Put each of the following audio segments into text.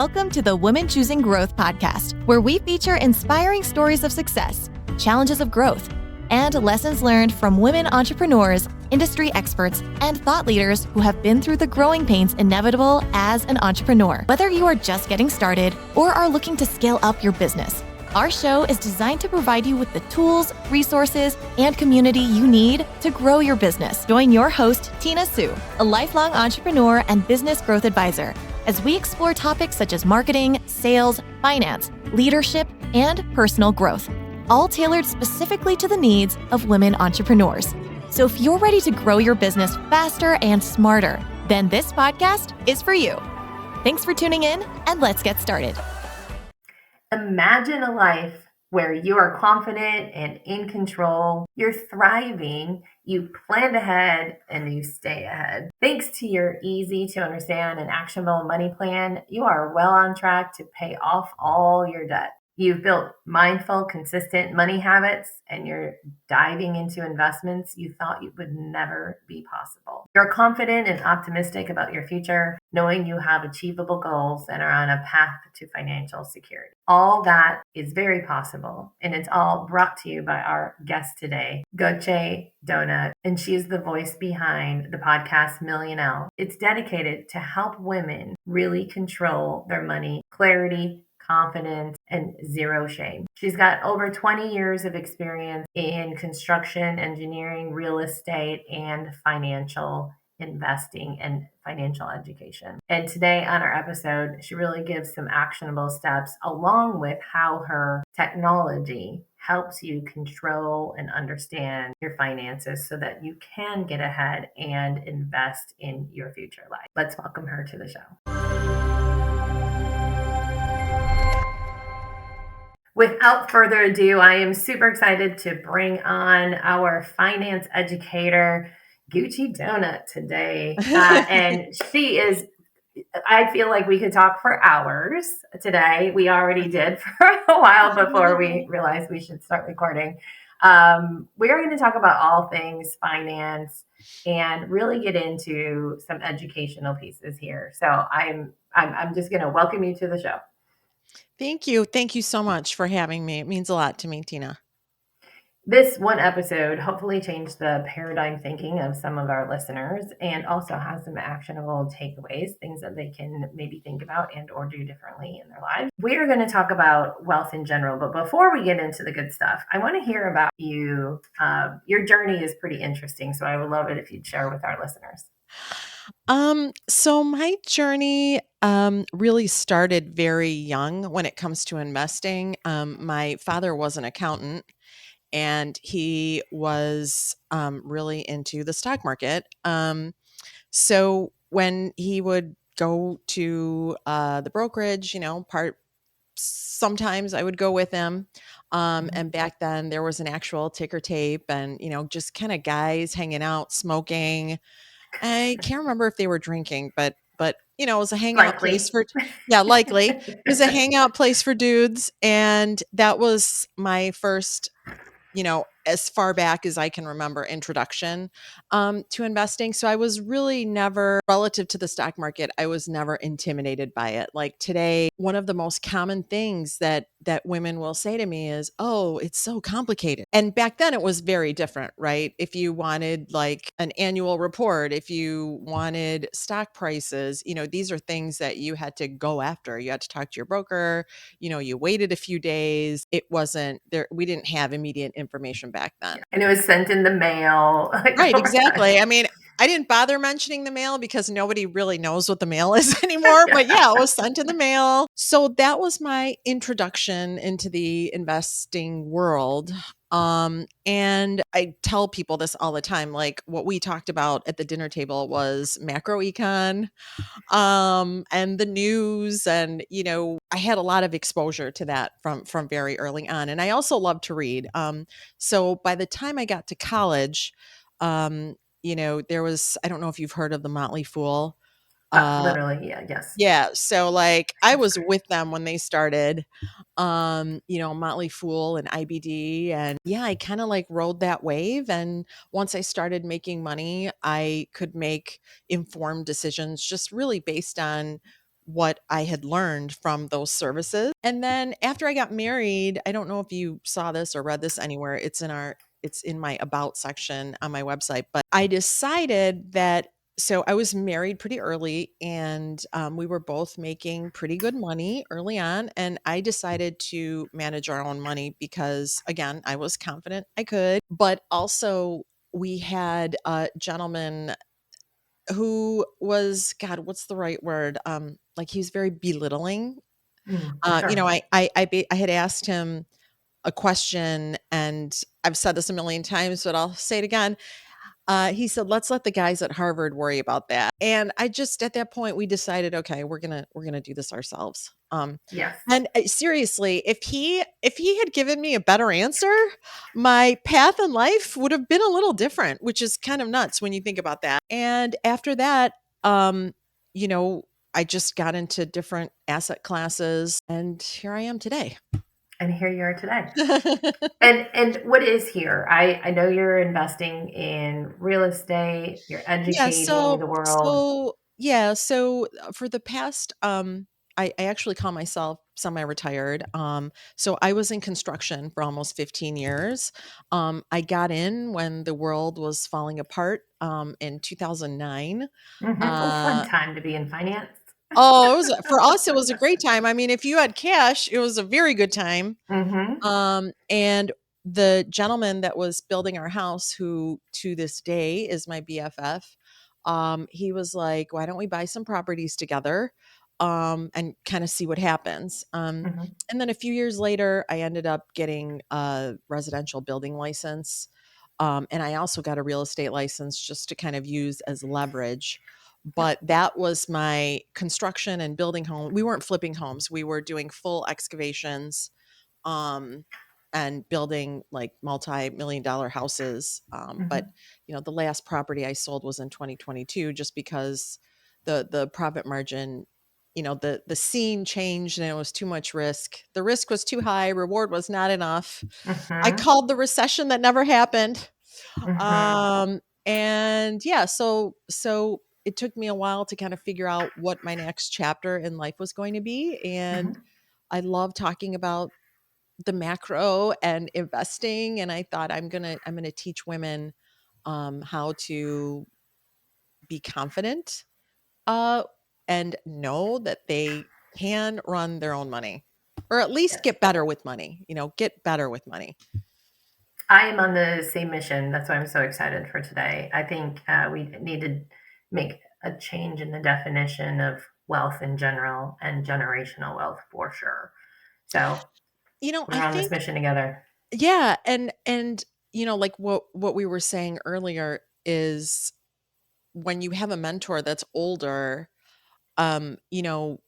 Welcome to the Women Choosing Growth podcast, where we feature inspiring stories of success, challenges of growth, and lessons learned from women entrepreneurs, industry experts, and thought leaders who have been through the growing pains inevitable as an entrepreneur. Whether you are just getting started or are looking to scale up your business, our show is designed to provide you with the tools, resources, and community you need to grow your business. Join your host, Tina Sue, a lifelong entrepreneur and business growth advisor, as we explore topics such as marketing, sales, finance, leadership, and personal growth, all tailored specifically to the needs of women entrepreneurs. So if you're ready to grow your business faster and smarter, then this podcast is for you. Thanks for tuning in, and let's get started. Imagine a life where you are confident and in control, you're thriving, you planned ahead, and you stay ahead. Thanks to your easy to understand and actionable money plan, you are well on track to pay off all your debt. You've built mindful, consistent money habits, and you're diving into investments you thought you would never be possible. You're confident and optimistic about your future, knowing you have achievable goals and are on a path to financial security. All that is very possible, and it's all brought to you by our guest today, Gokce Donut, and she is the voice behind the podcast Millionaire. It's dedicated to help women really control their money, clarity, confidence, and zero shame. She's got over 20 years of experience in construction, engineering, real estate, and financial investing and financial education. And today on our episode, she really gives some actionable steps along with how her technology helps you control and understand your finances so that you can get ahead and invest in your future life. Let's welcome her to the show. Without further ado, I am super excited to bring on our finance educator, Gokce Donut, today. And she is, I feel like we could talk for hours today. We already did for a while before we realized we should start recording. We are going to talk about all things finance and really get into some educational pieces here. So I'm just going to welcome you to the show. Thank you. Thank you so much for having me. It means a lot to me, Tina. This one episode hopefully changed the paradigm thinking of some of our listeners and also has some actionable takeaways, things that they can maybe think about and or do differently in their lives. We are going to talk about wealth in general, but before we get into the good stuff, I want to hear about you. Your journey is pretty interesting, so I would love it if you'd share with our listeners. So my journey really started very young when it comes to investing. My father was an accountant and he was really into the stock market. So when he would go to the brokerage, sometimes I would go with him. And back then there was an actual ticker tape and, just kind of guys hanging out, smoking. I can't remember if they were drinking, but it was a hangout place for likely. It was a hangout place for dudes, and that was my first, as far back as I can remember, introduction to investing. So I was really never, relative to the stock market, I was never intimidated by it. Like today, one of the most common things that women will say to me is, "Oh, it's so complicated." And back then it was very different, right? If you wanted like an annual report, if you wanted stock prices, these are things that you had to go after. You had to talk to your broker, you waited a few days. It wasn't there. We didn't have immediate information back then. And it was sent in the mail. Right, exactly. I mean, I didn't bother mentioning the mail because nobody really knows what the mail is anymore. But yeah, it was sent in the mail. So that was my introduction into the investing world. And I tell people this all the time, like what we talked about at the dinner table was macroecon, and the news. And, I had a lot of exposure to that from very early on. And I also love to read. So by the time I got to college, there was, I don't know if you've heard of the Motley Fool. Literally, yeah, yes. Yeah. So like I was with them when they started, Motley Fool and IBD. And yeah, I kind of like rode that wave. And once I started making money, I could make informed decisions just really based on what I had learned from those services. And then after I got married, I don't know if you saw this or read this anywhere. It's in my about section on my website, but I decided that so I was married pretty early, and we were both making pretty good money early on. And I decided to manage our own money because, again, I was confident I could. But also, we had a gentleman who was, God, what's the right word? Like, he was very belittling. Sure. I had asked him a question, and I've said this a million times, but I'll say it again. He said, "Let's let the guys at Harvard worry about that." And I just, at that point, we decided, okay, we're gonna do this ourselves. Yes. And seriously, if he had given me a better answer, my path in life would have been a little different, which is kind of nuts when you think about that. And after that, um, you know, I just got into different asset classes, and here I am today. And here you are today. And what is here? I know you're investing in real estate, you're Yeah, educating so the world. so yeah, so for the past I actually call myself semi-retired. So I was in construction for almost 15 years. I got in when the world was falling apart in 2009. Oh, fun Uh time to be in finance. oh, it was for us it was a great time. I mean, if you had cash, it was a very good time. Mm-hmm. And the gentleman that was building our house, who to this day is my BFF, he was like, "Why don't we buy some properties together, and kind of see what happens?" Mm-hmm. And then a few years later, I ended up getting a residential building license, and I also got a real estate license just to kind of use as leverage. Yep. But that was my construction and building home. We weren't flipping homes; we were doing full excavations, um, and building like multi-million dollar houses. But Mm-hmm. the last property I sold was in 2022, just because the profit margin, the scene changed and it was too much risk. The risk was too high, reward was not enough. I Mm-hmm. called the recession that never happened. Mm-hmm. And yeah, so it took me a while to kind of figure out what my next chapter in life was going to be. And Mm-hmm. I love talking about the macro and investing, and I thought I'm gonna teach women how to be confident, uh, and know that they can run their own money, or at least Yes. get better with money. Get better with money. I am on the same mission. That's why I'm so excited for today. I think we need to make a change in the definition of wealth in general and generational wealth for sure. So we're I on this think, mission together. yeah, and like what we were saying earlier is, when you have a mentor that's older, um, you know,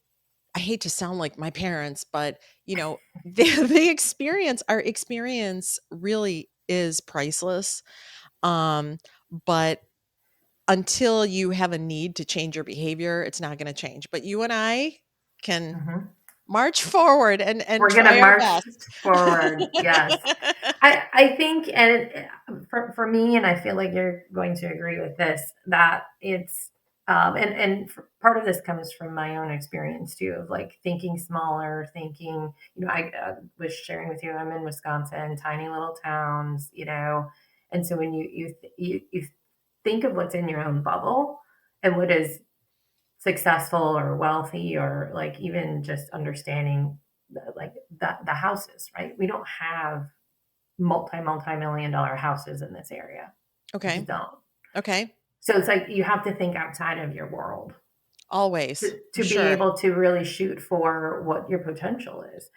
I hate to sound like my parents, but our experience really is priceless. Um, but until you have a need to change your behavior, it's not going to change. But you and I can Mm-hmm. march forward and We're gonna try our march best. forward. Yes, I think, and for me, and I feel like you're going to agree with this, that it's part of this comes from my own experience too, of like thinking smaller, thinking. I was sharing with you, I'm in Wisconsin, tiny little towns, and so when you think of what's in your own bubble and what is successful or wealthy, or like even just understanding the houses, right? We don't have multi-million dollar houses in this area. We just Okay. don't. Okay. So it's like you have to think outside of your world Always. to be Sure. able to really shoot for what your potential is.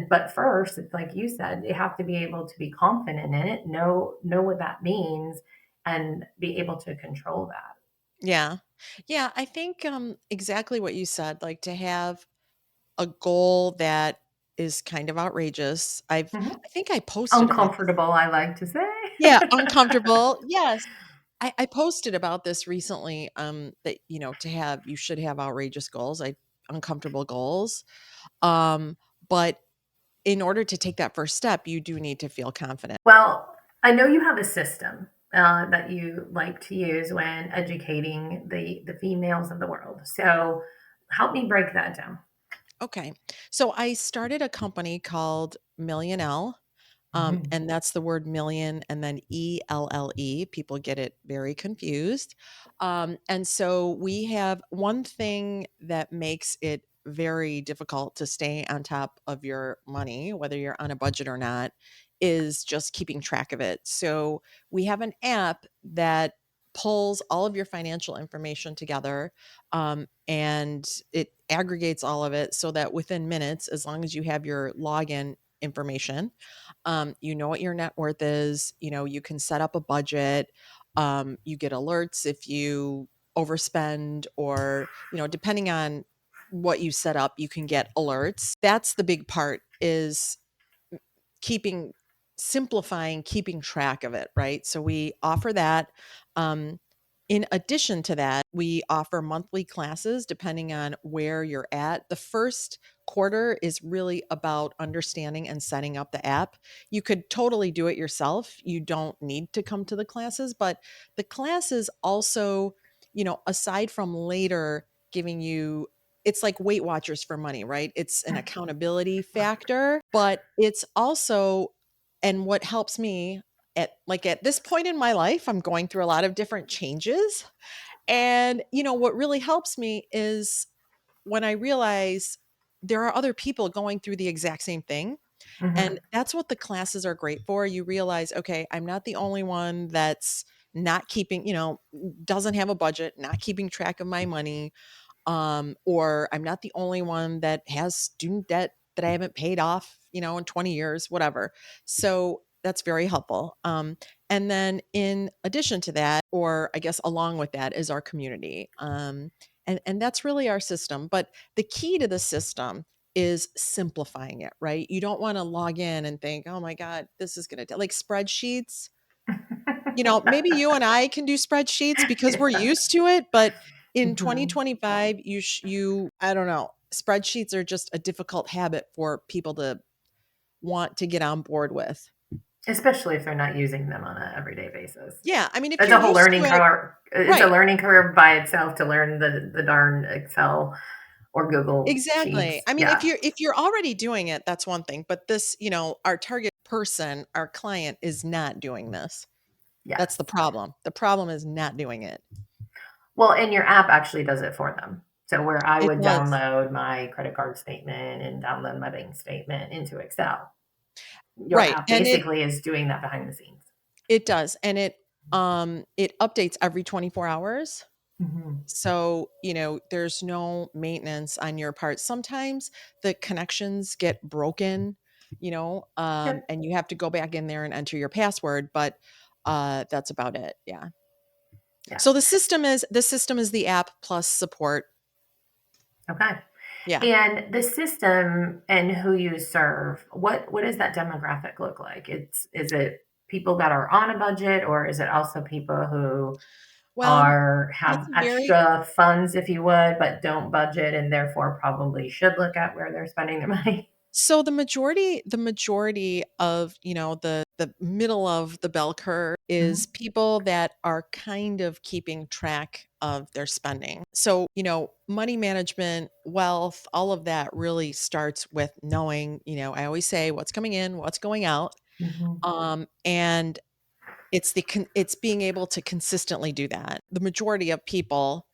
But first, it's like you said, you have to be able to be confident in it, know what that means, and be able to control that. Yeah. Yeah. I think exactly what you said, like to have a goal that is kind of outrageous. Mhm. I think I posted about this. Uncomfortable, I like to say. Yeah, uncomfortable. Yes. I posted about this recently, that, you should have outrageous goals, uncomfortable goals. But in order to take that first step, you do need to feel confident. Well, I know you have a system that you like to use when educating the females of the world. So help me break that down. Okay. So I started a company called Million L. And that's the word million and then ELLE. People get it very confused. And so we have one thing that makes it very difficult to stay on top of your money, whether you're on a budget or not, is just keeping track of it. So we have an app that pulls all of your financial information together, and it aggregates all of it so that within minutes, as long as you have your login information, you know what your net worth is. You can set up a budget. You get alerts if you overspend, or depending on what you set up, you can get alerts. That's the big part, is keeping simplifying, keeping track of it, right? So we offer that. In addition to that, we offer monthly classes depending on where you're at. The first quarter is really about understanding and setting up the app. You could totally do it yourself. You don't need to come to the classes, but the classes also, aside from later giving you, it's like Weight Watchers for money, right? It's an accountability factor, but it's also, and what helps me at this point in my life, I'm going through a lot of different changes. And, what really helps me is when I realize there are other people going through the exact same thing. And that's what the classes are great for. You realize, okay, I'm not the only one that's not keeping, doesn't have a budget, not keeping track of my money. Or I'm not the only one that has student debt that I haven't paid off, in 20 years, whatever. So that's very helpful. And then in addition to that, or I guess along with that, is our community. And that's really our system. But the key to the system is simplifying it, right? You don't want to log in and think, oh my God, this is going to like spreadsheets. Maybe you and I can do spreadsheets because we're used to it, but in 2025, I don't know, spreadsheets are just a difficult habit for people to want to get on board with. Especially if they're not using them on an everyday basis. Yeah. I mean, if It's you're a whole used learning to it, curve. It's right. a learning curve by itself to learn the darn Excel or Google Exactly. Sheets. I mean, Yeah. if you're already doing it, that's one thing. But this, our target person, our client, is not doing this. Yeah. That's the problem. The problem is not doing it. Well, and your app actually does it for them. So where I It would does. download my credit card statement and download my bank statement into Excel, your Right. app And basically is doing that behind the scenes. it does. And it updates every 24 hours. So, there's no maintenance on your part. Sometimes the connections get broken, and you have to go back in there and enter your password, but that's about it. Yeah. So the system is the app plus support. Okay. Yeah. And the system and who you serve, what does that demographic look like? Is it people that are on a budget, or is it also people who Well, have that's a very extra funds, if you would, but don't budget and therefore probably should look at where they're spending their money? So the majority of, the middle of the bell curve is people that are kind of keeping track of their spending. So, money management, wealth, all of that really starts with knowing, I always say what's coming in, what's going out. And it's being able to consistently do that. The majority of people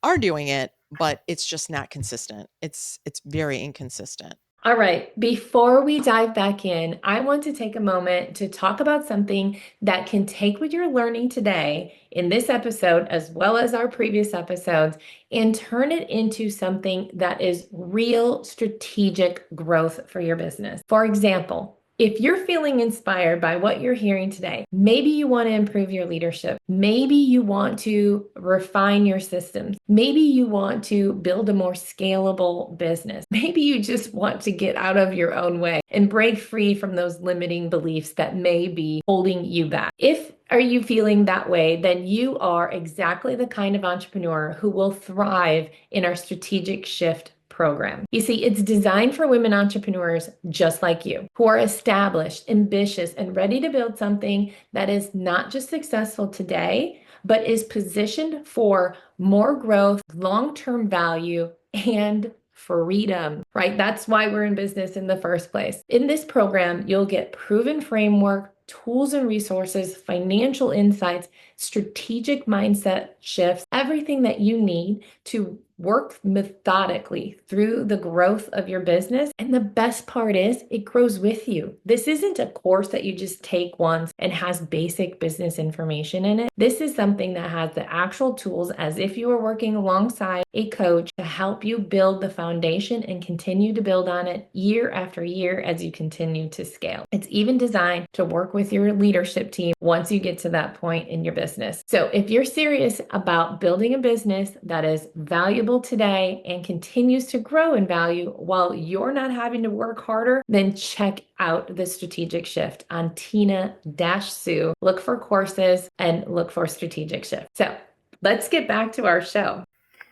are doing it, but it's just not consistent. It's very inconsistent. All right, before we dive back in, I want to take a moment to talk about something that can take what you're learning today in this episode, as well as our previous episodes, and turn it into something that is real strategic growth for your business. For example, if you're feeling inspired by what you're hearing today, maybe you want to improve your leadership. Maybe you want to refine your systems. Maybe you want to build a more scalable business. Maybe you just want to get out of your own way and break free from those limiting beliefs that may be holding you back. If are you feeling that way, then you are exactly the kind of entrepreneur who will thrive in our strategic shift program. You see, it's designed for women entrepreneurs just like you, who are established, ambitious, and ready to build something that is not just successful today, but is positioned for more growth, long-term value, and freedom, right? That's why we're in business in the first place. In this program, you'll get proven framework, tools and resources, financial insights, strategic mindset shifts, everything that you need to work methodically through the growth of your business. And the best part is it grows with you. This isn't a course that you just take once and has basic business information in it. This is something that has the actual tools as if you were working alongside a coach to help you build the foundation and continue to build on it year after year as you continue to scale. It's even designed to work with your leadership team once you get to that point in your business. So if you're serious about building a business that is valuable today and continues to grow in value while you're not having to work harder, then check out the strategic shift on Tina-Sue. Look for courses and look for strategic shift. So let's get back to our show.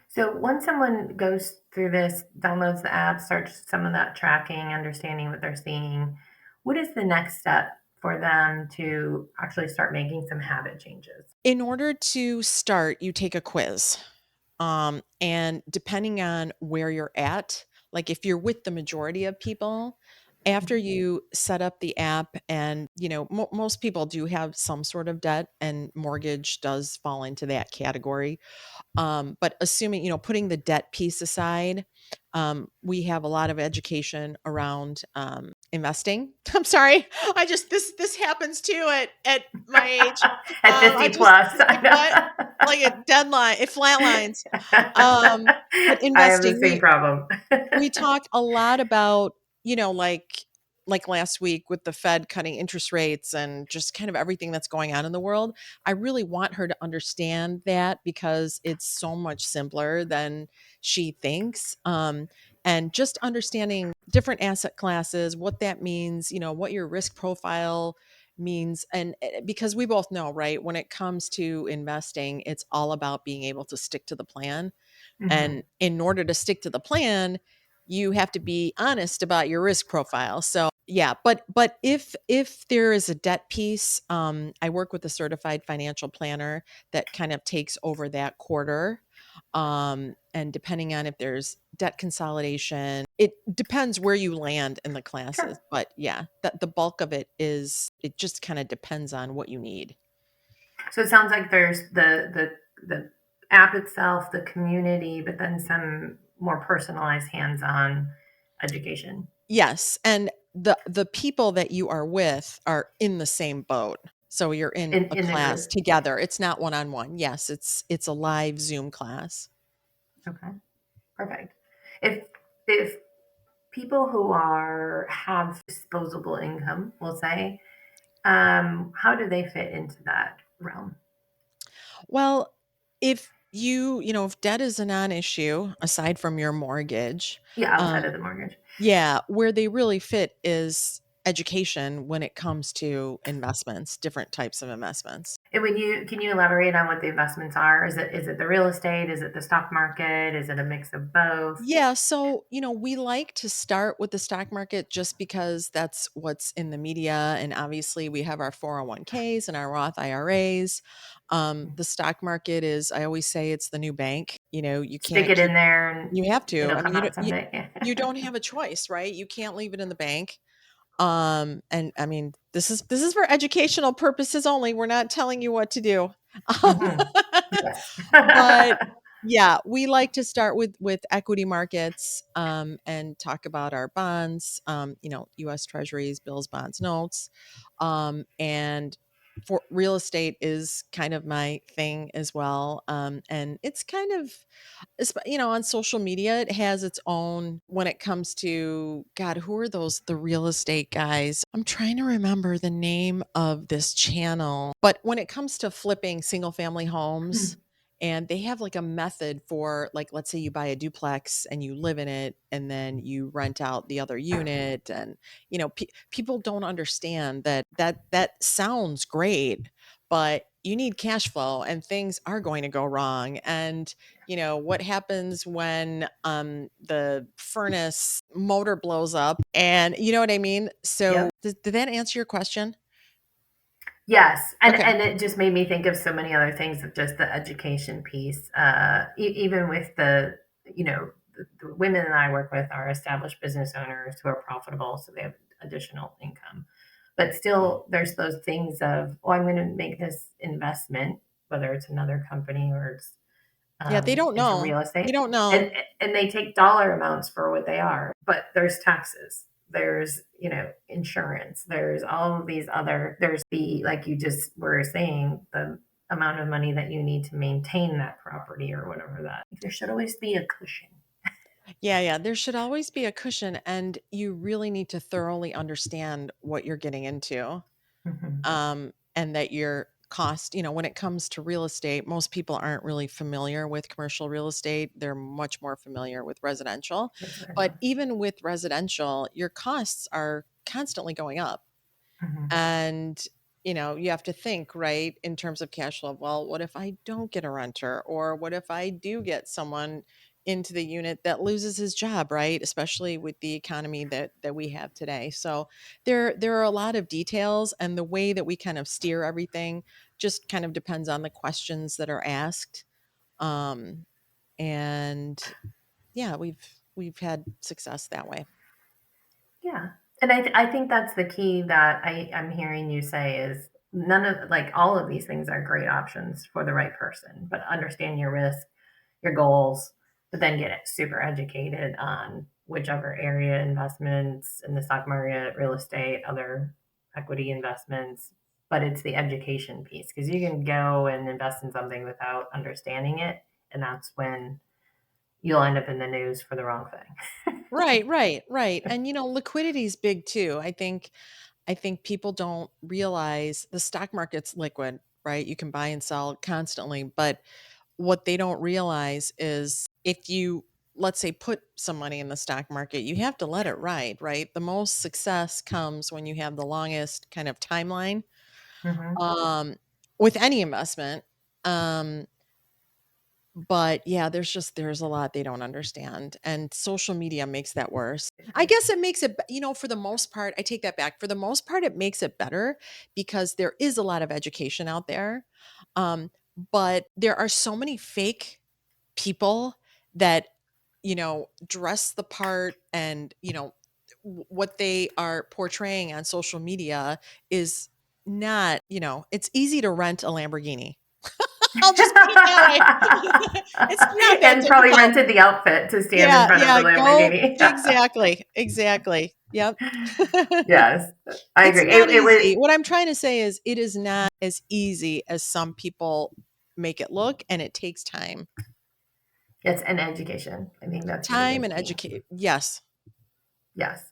So once someone goes through this, downloads the app, starts some of that tracking, understanding what they're seeing, what is the next step for them to actually start making some habit changes? In order to start, you take a quiz. And depending on where you're at, like if you're with the majority of people, after you set up the app and, most people do have some sort of debt, and mortgage does fall into that category. But assuming, putting the debt piece aside, we have a lot of education around investing. I'm sorry. This happens too at my age. At 50 plus. Like a deadline, it flatlines. But investing, I have the same problem. we talk a lot about, like last week with the Fed cutting interest rates and just kind of everything that's going on in the world. I really want her to understand that because it's so much simpler than she thinks. And just understanding different asset classes, what that means, what your risk profile means. And because we both know, right, when it comes to investing, it's all about being able to stick to the plan. And in order to stick to the plan, you have to be honest about your risk profile. So yeah, but if there is a debt piece, I work with a certified financial planner that kind of takes over that quarter. And depending on if there's debt consolidation, it depends where you land in the classes. Sure. But yeah, the bulk of it just kind of depends on what you need. So it sounds like there's the app itself, the community, but then some more personalized hands-on education. Yes. And the people that you are with are in the same boat. So you're in a class together. It's not one-on-one. Yes, it's a live Zoom class. Okay. Perfect. If people who have disposable income, we'll say, how do they fit into that realm? Well, if if debt is a non-issue aside from your mortgage. Yeah, outside of the mortgage. Yeah, where they really fit is education when it comes to investments, different types of investments. And can you elaborate on what the investments are? Is it the real estate? Is it the stock market? Is it a mix of both? Yeah, so we like to start with the stock market just because that's what's in the media, and obviously we have our 401ks and our Roth IRAs. The stock market is, I always say, it's the new bank. You can't stick it in there, and you have to. it'll come out someday. You don't have a choice, right? You can't leave it in the bank. And I mean, this is for educational purposes only. We're not telling you what to do. But yeah, we like to start with equity markets, and talk about our bonds, U.S. Treasuries, bills, bonds, notes, and for real estate is kind of my thing as well. And it's kind of, on social media, it has its own when it comes to, God, who are the real estate guys? I'm trying to remember the name of this channel, but when it comes to flipping single family homes, and they have like a method for, like, let's say you buy a duplex and you live in it and then you rent out the other unit. And, people don't understand that sounds great, but you need cash flow and things are going to go wrong. And, what happens when the furnace motor blows up, and you know what I mean? So did that answer your question? Yes. And Okay. and it just made me think of so many other things of just the education piece, even with the the women that I work with are established business owners who are profitable, so they have additional income. But still, there's those things of, oh, I'm going to make this investment, whether it's another company or it's Yeah, they don't into know. real They estate, don't know. and they take dollar amounts for what they are. But there's taxes, there's insurance, there's all of these other, there's the, like you just were saying, the amount of money that you need to maintain that property or whatever that. There should always be a cushion. Yeah, there should always be a cushion, and you really need to thoroughly understand what you're getting into. And that your cost, when it comes to real estate, most people aren't really familiar with commercial real estate. They're much more familiar with residential. But even with residential, your costs are constantly going up. And, you have to think, right, in terms of cash flow. Well, what if I don't get a renter? Or what if I do get someone into the unit that loses his job, right? Especially with the economy that we have today. So there are a lot of details, and the way that we kind of steer everything just kind of depends on the questions that are asked. And yeah, we've had success that way. Yeah. And I think that's the key that I'm hearing you say is none of, like, all of these things are great options for the right person, but understand your risk, your goals, but then get super educated on whichever area, investments in the stock market, real estate, other equity investments. But it's the education piece, because you can go and invest in something without understanding it. And that's when you'll end up in the news for the wrong thing. Right. And liquidity is big too. I think people don't realize the stock market's liquid, right? You can buy and sell constantly, but what they don't realize is if you, let's say, put some money in the stock market, you have to let it ride, right? The most success comes when you have the longest kind of timeline with any investment. But yeah, there's a lot they don't understand, and social media makes that worse. I guess it makes it, for the most part, I take that back. For the most part, it makes it better because there is a lot of education out there. But there are so many fake people that, dress the part, and, what they are portraying on social media is not, it's easy to rent a Lamborghini. I'll just put it that way. It's not that And probably difficult. rented the outfit to stand in front of the Go Lamborghini. exactly. Yep. Yes, I It's agree. not It was, easy. What I'm trying to say is it is not as easy as some people make it look, and it takes time. it's an education. I think that's the Time biggest and key. educate. Yes. Yes.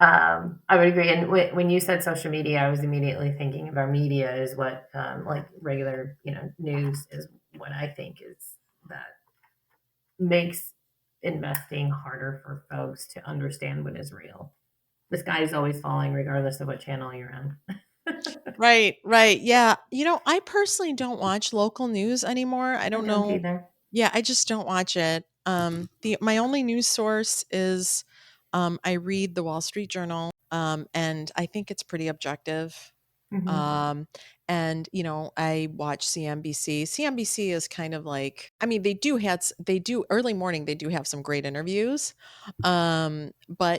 I would agree. And when you said social media, I was immediately thinking of our media is what, like regular, news is what I think is that makes investing harder for folks to understand what is real. The sky is always falling, regardless of what channel you're on. Right. Yeah. I personally don't watch local news anymore. I don't know. Either. Yeah, I just don't watch it. My only news source is I read the Wall Street Journal, and I think it's pretty objective. And I watch CNBC. CNBC is kind of like, I mean, they do early morning, they do have some great interviews. But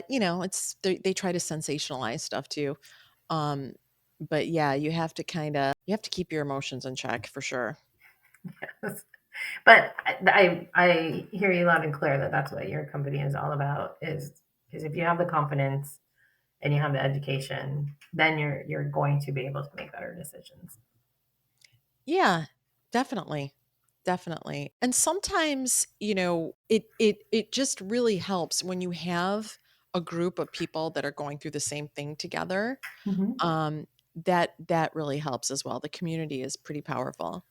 they try to sensationalize stuff too. Um, but yeah, you have to keep your emotions in check for sure. Yes. But I hear you loud and clear that that's what your company is all about, is because if you have the confidence and you have the education, then you're going to be able to make better decisions. Yeah, definitely. Definitely. And sometimes, it just really helps when you have a group of people that are going through the same thing together. That really helps as well. The community is pretty powerful.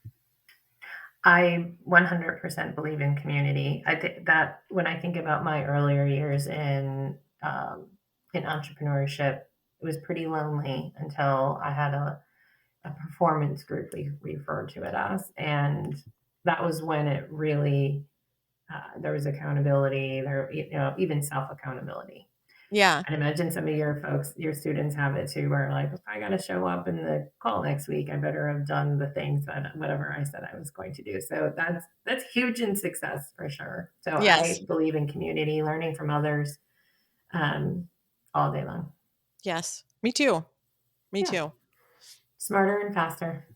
I 100% believe in community. I think that when I think about my earlier years in entrepreneurship, it was pretty lonely until I had a performance group, we referred to it as, and that was when it really there was accountability there, even self accountability. Yeah. I'd imagine some of your students have it too, where like, if I got to show up in the call next week, I better have done the things that whatever I said I was going to do. So that's huge in success for sure. So Yes. I believe in community, learning from others, all day long. Yes. Me too. Me Yeah. too. Smarter and faster.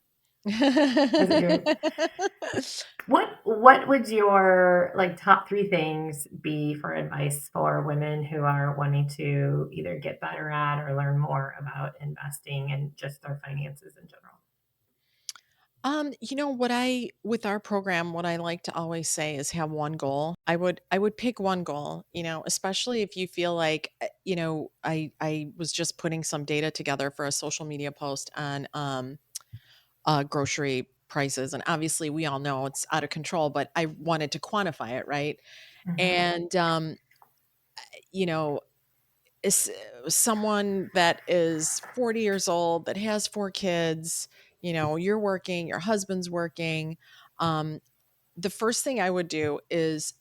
What would your like top 3 things be for advice for women who are wanting to either get better at or learn more about investing and just their finances in general? With our program, what I like to always say is have one goal. I would pick one goal, especially if you feel like, I was just putting some data together for a social media post on grocery prices. And obviously we all know it's out of control, but I wanted to quantify it, right? Mhm. And, you know, is someone that is 40 years old, that has 4 kids, you're working, your husband's working. Um, the first thing I would do is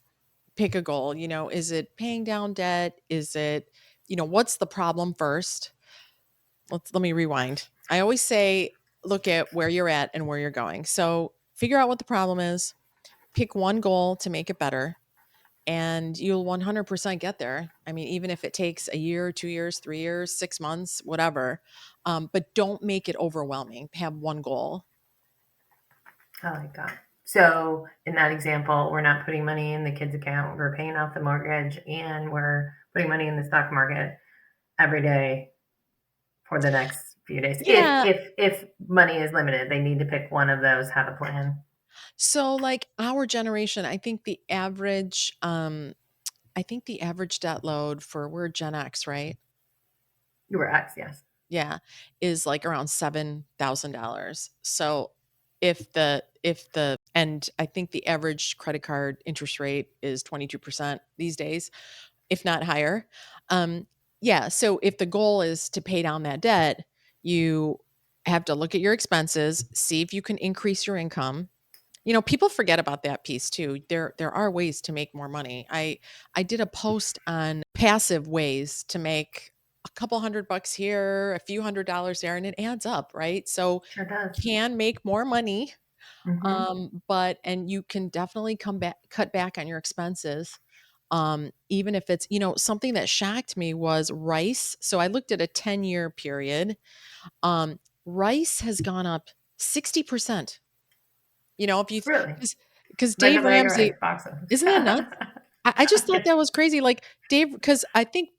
pick a goal. Is it paying down debt? Is it, what's the problem first? Let me rewind. I always say, look at where you're at and where you're going. So figure out what the problem is, pick one goal to make it better, and you'll 100% get there. I mean, even if it takes a year, 2 years, 3 years, 6 months, whatever. But don't make it overwhelming. Have one goal. I like that. So in that example, we're not putting money in the kids' account. We're paying off the mortgage and we're putting money in the stock market every day for the next few days. Yeah. If money is limited, they need to pick one of those, have a plan. So like our generation, I think the average debt load we're Gen X, right? You were X, yes. Yeah, is like around $7,000. So and I think the average credit card interest rate is 22% these days, if not higher. Yeah. So if the goal is to pay down that debt, you have to look at your expenses, see if you can increase your income. People forget about that piece too. There are ways to make more money. I did a post on passive ways to make a couple $100 here, a few $100 there, and it adds up, right? So Sure does. can make more money, Mm-hmm. and you can definitely cut back on your expenses. Even if it's, something that shocked me was rice. So I looked at a 10-year period. Rice has gone up 60%. If you, Really? because Like a Dave bag of Ramsey, rice, box of. isn't that nuts? I just thought that was crazy. Like because I think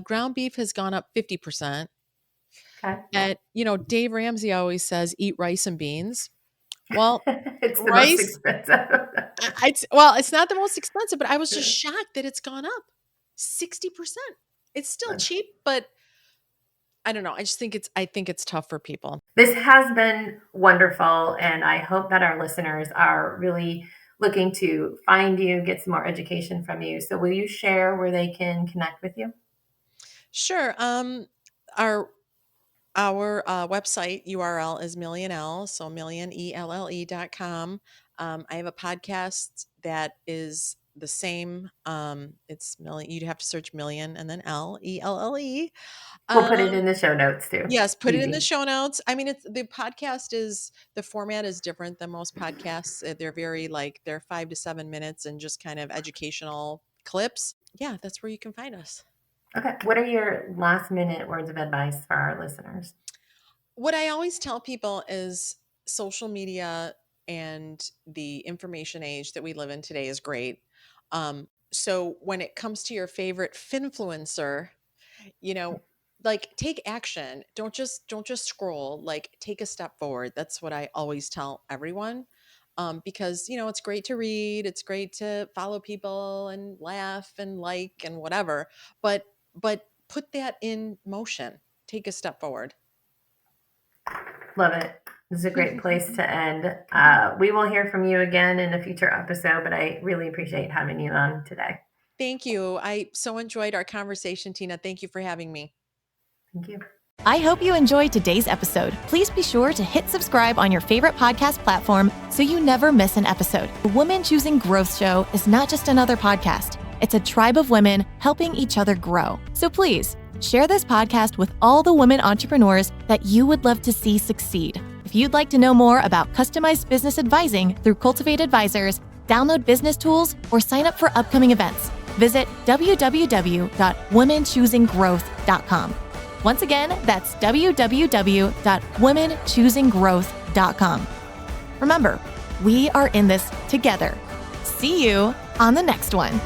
ground beef has gone up 50%. Okay. And, Dave Ramsey always says, eat rice and beans. Well, It's the most rice, expensive. it's not the most expensive, but I was just shocked that it's gone up 60%. It's still cheap, but I don't know. I think it's tough for people. This has been wonderful, and I hope that our listeners are really looking to find you, get some more education from you. So will you share where they can connect with you? Sure. Our website URL is Millionelle, so millionelle.com. I have a podcast that is the same. It's million. You'd have to search million and then ELLE. We'll put it in the show notes too. Yes, put it in the Easy. show notes. I mean, the format is different than most podcasts. They're 5 to 7 minutes and just kind of educational clips. Yeah, that's where you can find us. Okay. What are your last minute words of advice for our listeners? What I always tell people is social media and the information age that we live in today is great. So when it comes to your favorite finfluencer, like take action. Don't just scroll, like take a step forward. That's what I always tell everyone. Because it's great to read, it's great to follow people and laugh and like and whatever, but put that in motion. Take a step forward. Love it. This is a great place to end. We will hear from you again in a future episode, but I really appreciate having you on today. Thank you. I so enjoyed our conversation, Tina. Thank you for having me. Thank you. I hope you enjoyed today's episode. Please be sure to hit subscribe on your favorite podcast platform so you never miss an episode. The Woman Choosing Growth Show is not just another podcast. It's a tribe of women helping each other grow. So please, share this podcast with all the women entrepreneurs that you would love to see succeed. If you'd like to know more about customized business advising through Cultivate Advisors, download business tools, or sign up for upcoming events, visit www.womenchoosinggrowth.com. Once again, that's www.womenchoosinggrowth.com. Remember, we are in this together. See you on the next one.